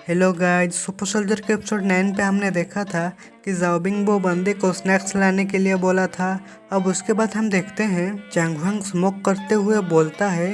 Hello guys, super soldier के episode 9 पे हमने देखा था कि जाओबिंग वो बंदे को स्नैक्स लाने के लिए बोला था। अब उसके बाद हम देखते हैं चांगवांग स्मोक करते हुए बोलता है,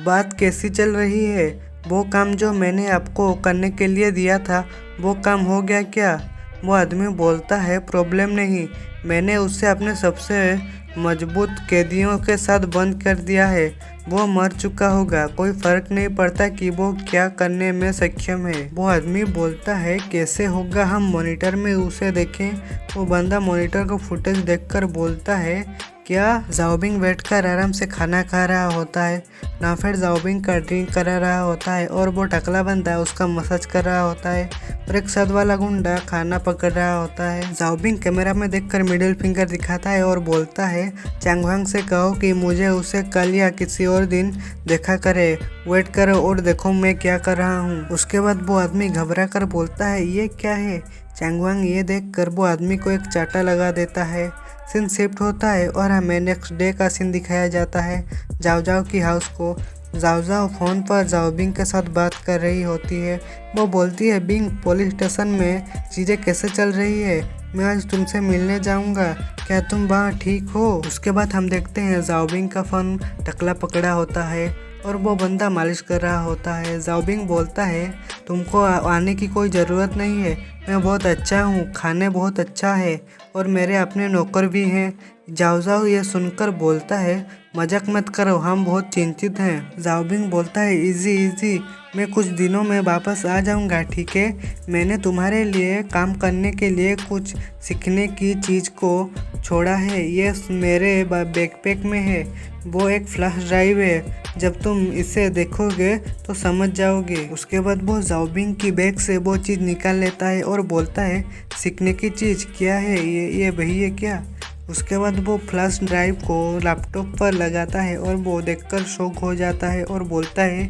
बात कैसी चल रही है? वो काम जो मैंने आपको करने के लिए दिया था वो काम हो गया क्या? वो आदमी बोलता है, प्रॉब्लम नहीं, मैंने उसे अपने सबसे मजबूत कैदियों के साथ बंद कर दिया है। वो मर चुका होगा, कोई फर्क नहीं पड़ता कि वो क्या करने में सक्षम है। वो आदमी बोलता है, कैसे होगा, हम मॉनिटर में उसे देखें। वो बंदा मॉनिटर को फुटेज देखकर बोलता है, क्या जाओबिंग बैठकर आराम से खाना खा रहा होता है, ना फिर जाओबिंग का ड्रिंक करा रहा होता है और वो टकला बंदा उसका मसाज कर रहा होता है और एक साथ वाला गुंडा खाना पकड़ रहा होता है। जाओबिंग कैमरा में देखकर मिडिल फिंगर दिखाता है और बोलता है, चांगवांग से कहो कि मुझे उसे कल या किसी और दिन देखा करे, वेट करो और देखो मैं क्या कर रहा हूँ। उसके बाद वो आदमी घबरा कर बोलता है, ये क्या है? चांगवांग ये देख कर वो आदमी को एक चाटा लगा देता है। सीन शिफ्ट होता है और हमें नेक्स्ट डे का सीन दिखाया जाता है जाओ जाओ की हाउस को। जाओ जाओ फोन पर जाओबिंग के साथ बात कर रही होती है। वो बोलती है, बिंग, पुलिस स्टेशन में चीज़ें कैसे चल रही है? मैं आज तुमसे मिलने जाऊंगा, क्या तुम वहाँ ठीक हो? उसके बाद हम देखते हैं जाओबिंग का फ़ोन टकला पकड़ा होता है और वो बंदा मालिश कर रहा होता है। जाओबिंग बोलता है, तुमको आने की कोई ज़रूरत नहीं है, मैं बहुत अच्छा हूँ, खाने बहुत अच्छा है और मेरे अपने नौकर भी हैं। जाओ जाओ ये सुनकर बोलता है, मजाक मत करो, हम बहुत चिंतित हैं। जाओबिंग बोलता है, इजी इजी, मैं कुछ दिनों में वापस आ जाऊंगा, ठीक है? मैंने तुम्हारे लिए काम करने के लिए कुछ सीखने की चीज़ को छोड़ा है, ये मेरे बैकपैक में है। वो एक फ्लैश ड्राइव है, जब तुम इसे देखोगे तो समझ जाओगे। उसके बाद वो जाओबिंग की बैग से वो चीज़ निकाल लेता है और बोलता है, सीखने की चीज़ क्या है? ये वही है क्या? उसके बाद वो फ्लैश ड्राइव को लैपटॉप पर लगाता है और वो देखकर शॉक हो जाता है और बोलता है,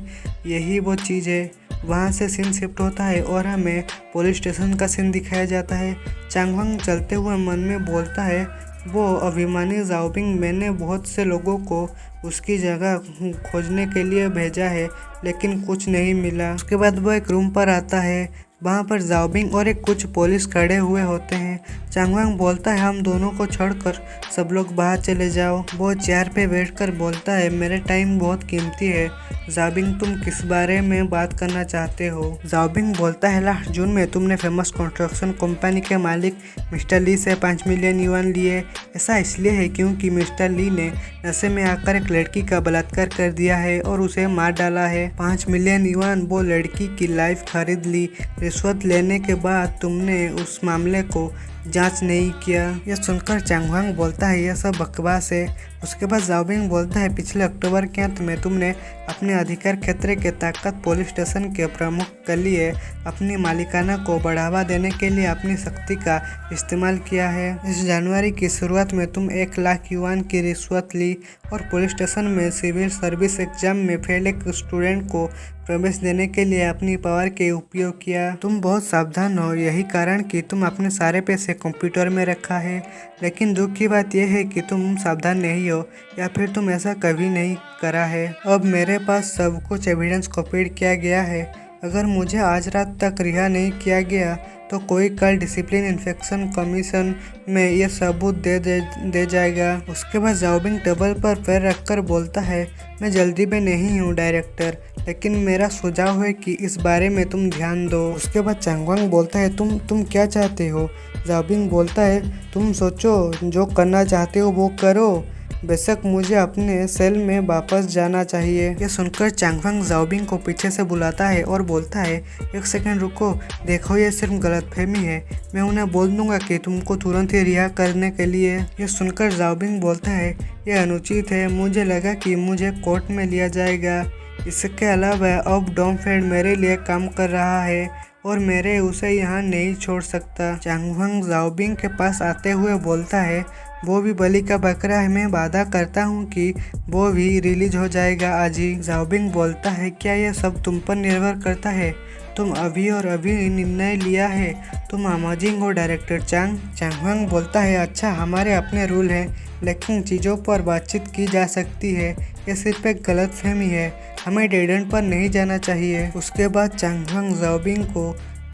यही वो चीज़ है। वहाँ से सीन शिफ्ट होता है और हमें पुलिस स्टेशन का सीन दिखाया जाता है। चांगवांग चलते हुए मन में बोलता है, वो अभिमानी जाओबिंग, मैंने बहुत से लोगों को उसकी जगह खोजने के लिए भेजा है लेकिन कुछ नहीं मिला। उसके बाद वो एक रूम पर आता है, वहाँ पर जाओबिंग और एक कुछ पुलिस खड़े हुए होते हैं। चांगवांग बोलता है, हम दोनों को छोड़कर सब लोग बाहर चले जाओ। वो चेयर पे बैठकर बोलता है, मेरा टाइम बहुत कीमती है। जाओबिंग, तुम किस बारे में बात करना चाहते हो? जाओबिंग बोलता है, लास्ट जून में तुमने फेमस कंस्ट्रक्शन कंपनी के मालिक मिस्टर ली से 5 मिलियन युआन लिए। ऐसा इसलिए है क्योंकि मिस्टर ली ने नशे में आकर एक लड़की का बलात्कार कर दिया है और उसे मार डाला है। 5 मिलियन युआन, वो लड़की की लाइफ खरीद ली। रिश्वत लेने के बाद तुमने उस मामले को जांच नहीं किया। यह सुनकर चांगवांग बोलता है, यह सब बकवास है। उसके बाद जाओबिंग बोलता है, पिछले अक्टूबर के अंत में तुमने अपने अधिकार क्षेत्र के ताकत पुलिस स्टेशन के प्रमुख के लिए अपनी मालिकाना को बढ़ावा देने के लिए अपनी शक्ति का इस्तेमाल किया है। इस जनवरी की शुरुआत में तुम 1 लाख युआन की रिश्वत ली और पुलिस स्टेशन में सिविल सर्विस एग्जाम में फेल एक स्टूडेंट को प्रवेश देने के लिए अपनी पावर के उपयोग किया। तुम बहुत सावधान हो, यही कारण कि तुम अपने सारे पैसे कंप्यूटर में रखा है। लेकिन दुख की बात यह है कि तुम सावधान नहीं हो या फिर तुम ऐसा कभी नहीं करा है। अब मेरे पास सब कुछ एविडेंस कॉपीड किया गया है। अगर मुझे आज रात तक रिहा नहीं किया गया तो कोई कल डिसिप्लिन इन्फेक्शन कमीशन में यह सबूत दे जाएगा। उसके बाद जाओबिंग टेबल पर पैर रखकर बोलता है, मैं जल्दी में नहीं हूँ डायरेक्टर, लेकिन मेरा सुझाव है कि इस बारे में तुम ध्यान दो। उसके बाद चांगवांग बोलता है, तुम क्या चाहते हो? जाओबिंग बोलता है, तुम सोचो, जो करना चाहते हो वो करो, बेशक मुझे अपने सेल में वापस जाना चाहिए। यह सुनकर चांगवांग जाओबिंग को पीछे से बुलाता है और बोलता है, एक सेकंड रुको, देखो ये सिर्फ गलतफहमी है, मैं उन्हें बोल दूंगा कि तुमको तुरंत ही रिहा करने के लिए। यह सुनकर जाओबिंग बोलता है, यह अनुचित है, मुझे लगा कि मुझे कोर्ट में लिया जाएगा। इसके अलावा अब डॉमफेड मेरे लिए काम कर रहा है और मेरे उसे यहाँ नहीं छोड़ सकता। चांगवांग जाओबिंग के पास आते हुए बोलता है, वो भी बलि का बकरा है, मैं वादा करता हूँ कि वो भी रिलीज हो जाएगा आज ही। जाओबिंग बोलता है, क्या यह सब तुम पर निर्भर करता है? तुम अभी और अभी निर्णय लिया है, तुम अमेजिंग हो डायरेक्टर चांग। चांगवांग बोलता है, अच्छा, हमारे अपने रूल हैं, लेकिन चीज़ों पर बातचीत की जा सकती है। ये सिर्फ एक गलत फहमी है, हमें डेड एंड पर नहीं जाना चाहिए। उसके बाद चांगहुआंग जाओबिंग को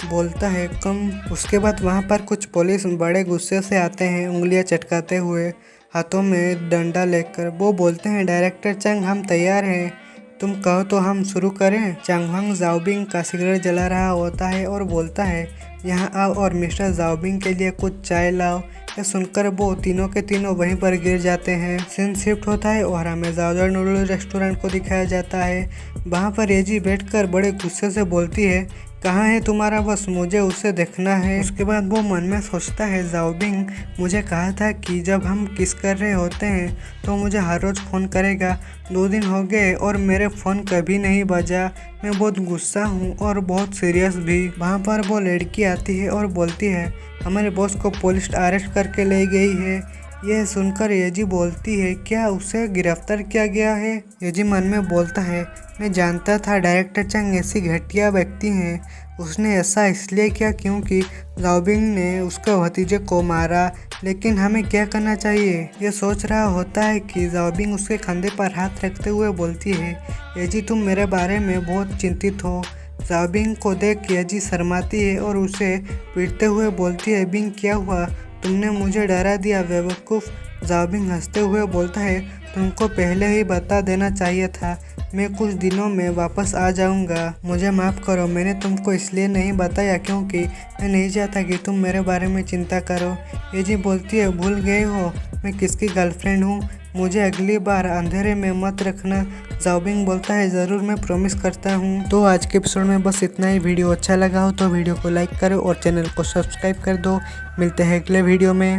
बोलता है कम। उसके बाद वहाँ पर कुछ पुलिस बड़े गुस्से से आते हैं, उंगलियां चटकाते हुए, हाथों में डंडा लेकर। वो बोलते हैं डायरेक्टर चंग हम तैयार हैं, तुम कहो तो हम शुरू करें। चांगहुआंग जाओबिंग का सिगरेट जला रहा होता है और बोलता है यहाँ आओ और मिस्टर जाओबिंग के लिए कुछ चाय लाओ। यह सुनकर वो तीनों के तीनों वहीं पर गिर जाते हैं। सीन शिफ्ट होता है और हमें जाओजर नूडल रेस्टोरेंट को दिखाया जाता है। वहाँ पर येजी बैठकर बड़े गुस्से से बोलती है कहाँ है तुम्हारा बस, मुझे उसे देखना है। उसके बाद वो मन में सोचता है जाओबिंग मुझे कहा था कि जब हम किस कर रहे होते हैं तो मुझे हर रोज़ फ़ोन करेगा। 2 दिन हो गए और मेरे फ़ोन कभी नहीं बजा। मैं बहुत गुस्सा हूँ और बहुत सीरियस भी। वहाँ पर वो लड़की आती है और बोलती है हमारे बॉस को पुलिस अरेस्ट करके ले गई है। यह सुनकर येजी बोलती है क्या उसे गिरफ्तार किया गया है। येजी मन में बोलता है मैं जानता था डायरेक्टर चंग ऐसी घटिया व्यक्ति हैं। उसने ऐसा इसलिए किया क्योंकि जाओबिंग ने उसके भतीजे को मारा। लेकिन हमें क्या करना चाहिए। ये सोच रहा होता है कि जाओबिंग उसके कंधे पर हाथ रखते हुए बोलती है येजी तुम मेरे बारे में बहुत चिंतित हो। जाओबिंग को देख येजी शर्माती है और उसे पीटते हुए बोलती है बिंग क्या हुआ, तुमने मुझे डरा दिया बेवकूफ़। जाओबिंग हंसते हुए बोलता है तुमको पहले ही बता देना चाहिए था, मैं कुछ दिनों में वापस आ जाऊंगा। मुझे माफ़ करो, मैंने तुमको इसलिए नहीं बताया क्योंकि मैं नहीं चाहता कि तुम मेरे बारे में चिंता करो। येजी बोलती है भूल गए हो मैं किसकी गर्लफ्रेंड हूँ, मुझे अगली बार अंधेरे में मत रखना। जाओबिंग बोलता है ज़रूर, मैं प्रॉमिस करता हूँ। तो आज के एपिसोड में बस इतना ही। वीडियो अच्छा लगा हो तो वीडियो को लाइक करो और चैनल को सब्सक्राइब कर दो। मिलते हैं अगले वीडियो में।